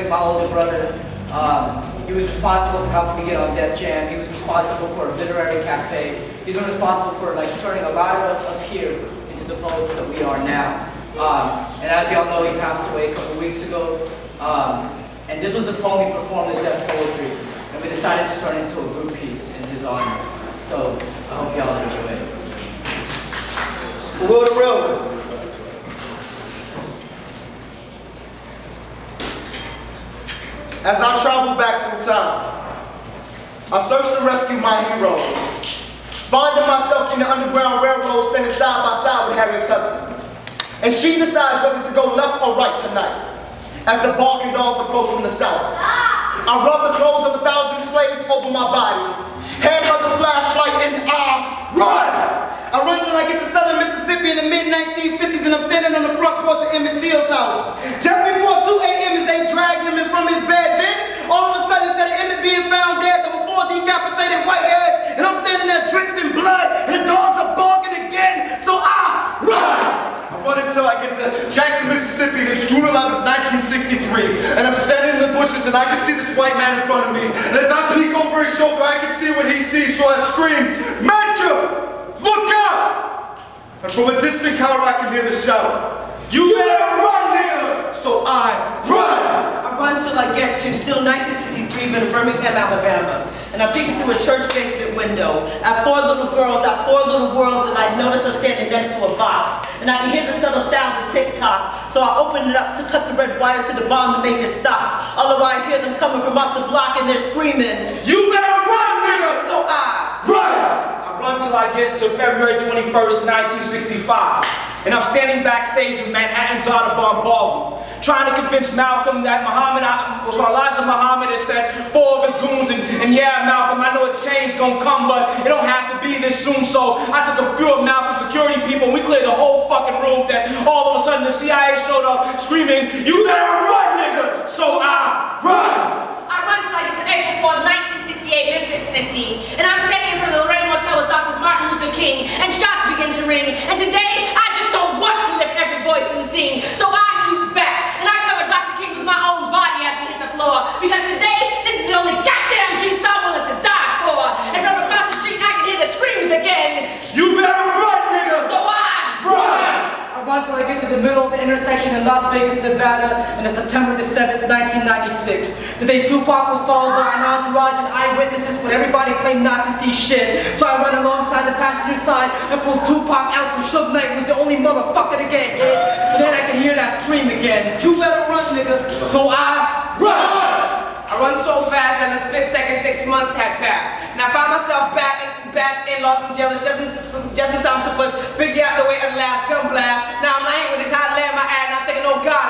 like my older brother. He was responsible for helping me get on Def Jam. He was responsible for a literary cafe. He's been responsible for like turning a lot of us up here into the poets that we are now. And as y'all know, he passed away a couple weeks ago. And this was the poem he performed at Def Poetry. And we decided to turn it into a group piece in his honor. So I hope y'all enjoy it. For Will the Real One. As I travel back through time, I search to rescue my heroes, finding myself in the Underground Railroad, standing side by side with Harriet Tubman. And she decides whether to go left or right tonight, as the barking dogs approach from the south. I rub the clothes of 1,000 slaves over my body, hand her the flashlight, and I run! I run till I get to southern Mississippi in the mid-1950s, and I'm standing on the front porch of Emmett Till's house. Just before 2 a.m. as they drag him in from his bed, then all of a sudden, instead of Emmett being found dead, there were 4 decapitated white heads, and I'm standing there drenched in blood, and the dogs are barking again, so I run! I run until I get to Jackson, Mississippi, and it's June 11th, 1963, and I'm standing in the bushes, and I can see this white man in front of me, and as I peek over his shoulder, I can see what he sees, so I scream, "Medka! Look out!" And from a distant car I can hear the shout, "You better run, nigga!" So I run! I run till I get to still 1963 in Birmingham, Alabama. And I'm peeking through a church basement window at 4 little girls, at 4 little worlds, and I notice I'm standing next to a box. And I can hear the subtle sounds of tick-tock. So I open it up to cut the red wire to the bomb to make it stop. Although I hear them coming from up the block and they're screaming, "You better run, nigga!" So I run! Run till I get to February 21st, 1965. And I'm standing backstage in Manhattan's Audubon Ballroom, trying to convince Malcolm that Muhammad was Elijah Muhammad had said 4 of his goons, and yeah, Malcolm, I know a change gonna come, but it don't have to be this soon. So I took a few of Malcolm's security people, and we cleared the whole fucking room. Then all of a sudden the CIA showed up screaming, "You better run, nigga!" So I run! I run till I get to April 4th, 1968, Memphis, Tennessee. And I'm standing in front of the Lorraine Motel with Dr. Martin Luther King, and shots begin to ring. And today, I just don't want to lift every voice and sing. So I shoot back, and I cover Dr. King with my own body as we hit the floor. Because today, this is the only goddamn Jesus I'm willing to die for. And from across the street, I can hear the screams again. You better run, nigga! So I run! I run till I get to the middle of the intersection in Las Vegas, Nevada, on September the 7th, 1996. The day Tupac was followed by an entourage and eyewitnesses, but everybody claimed not to see shit. So I run alongside the passenger side and pull Tupac out, so Suge Knight was the only motherfucker to get hit. And then I can hear that scream again. "You better run, nigga!" So I run! I run so fast that in a split second 6 months had passed. And I found myself back in Los Angeles just in time to push Biggie out the way of the last gun blast. Now I'm lying with his hot leg in my ass and I'm thinking, oh God,